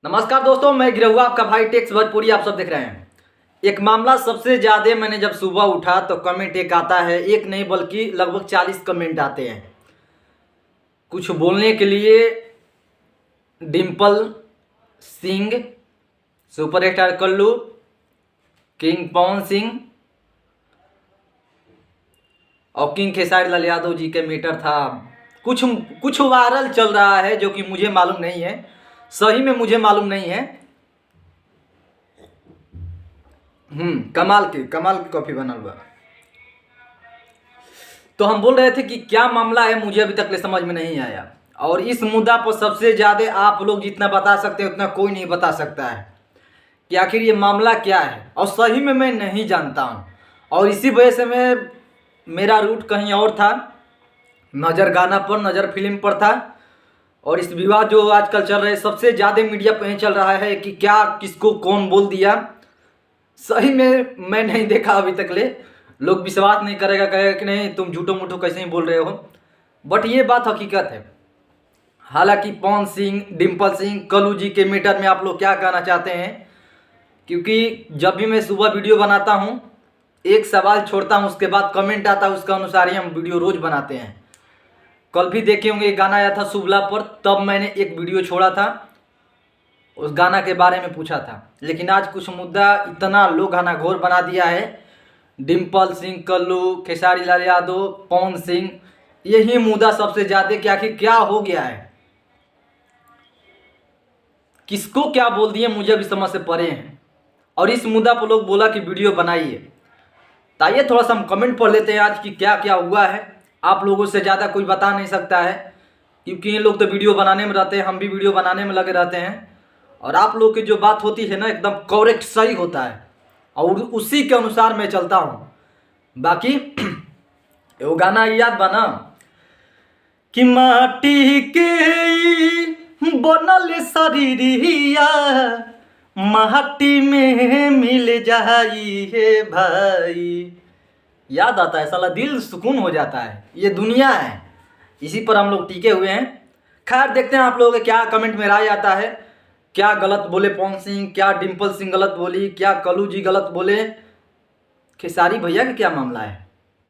नमस्कार दोस्तों, मैं गिरहुआ आपका भाई टेक्स भोजपुरी आप सब देख रहे हैं। एक मामला सबसे ज़्यादा मैंने जब सुबह उठा तो कमेंट एक आता है, एक नहीं बल्कि लगभग 40 कमेंट आते हैं कुछ बोलने के लिए। डिम्पल सिंह, सुपरस्टार कल्लू, किंग पवन सिंह और किंग खेसारी लाल यादव जी के मीटर था। कुछ वायरल चल रहा है जो कि मुझे मालूम नहीं है, सही में मुझे मालूम नहीं है। कमाल की कॉफी बना हुआ। तो हम बोल रहे थे कि क्या मामला है, मुझे अभी तक समझ में नहीं आया। और इस मुद्दा पर सबसे ज़्यादा आप लोग जितना बता सकते हैं उतना कोई नहीं बता सकता है कि आखिर ये मामला क्या है। और सही में मैं नहीं जानता हूँ, और इसी वजह से मेरा रूट कहीं और था, नज़र गाना पर, नज़र फिल्म पर था। और इस विवाद जो आजकल चल रहे सबसे ज़्यादा मीडिया पर चल रहा है कि क्या किसको कौन बोल दिया। सही में मैं नहीं देखा अभी तक ले। लोग विश्वास नहीं करेगा, कहेगा कि नहीं तुम झूठो मूठो कैसे ही बोल रहे हो, बट ये बात हकीकत है। हालांकि पवन सिंह, डिम्पल सिंह, कल्लू जी के मैटर में आप लोग क्या कहना चाहते हैं, क्योंकि जब भी मैं सुबह वीडियो बनाता हूँ एक सवाल छोड़ता हूँ, उसके बाद कमेंट आता है, उसका अनुसार ही हम वीडियो रोज़ बनाते हैं। कल भी देखे होंगे एक गाना आया था शुभला पर, तब मैंने एक वीडियो छोड़ा था, उस गाना के बारे में पूछा था। लेकिन आज कुछ मुद्दा इतना लोग गाना घोर बना दिया है, डिम्पल सिंह, कल्लू, खेसारी लाल यादव, पवन सिंह, यही मुद्दा सबसे ज़्यादा कि आखिर क्या हो गया है, किसको क्या बोल दिए मुझे भी समझ से परे हैं। और इस मुद्दा पर लोग बोला कि वीडियो बनाइए। तो आइए थोड़ा सा हम कमेंट पढ़ लेते हैं आज कि क्या क्या हुआ है। आप लोगों से ज़्यादा कोई बता नहीं सकता है, क्योंकि ये लोग तो वीडियो बनाने में रहते हैं, हम भी वीडियो बनाने में लगे रहते हैं। और आप लोग की जो बात होती है ना एकदम करेक्ट, सही होता है, और उसी के अनुसार मैं चलता हूँ। बाकी वो गाना याद बना कि माटी के बनल शरीरिया माटी में मिल जाई है भाई, याद आता है, साला दिल सुकून हो जाता है। ये दुनिया है, इसी पर हम लोग टिके हुए हैं। खैर देखते हैं आप लोगों के क्या कमेंट में राय आता है, क्या गलत बोले पवन सिंह, क्या डिम्पल सिंह गलत बोली, क्या कल्लू जी गलत बोले, खेसारी भैया का क्या मामला है।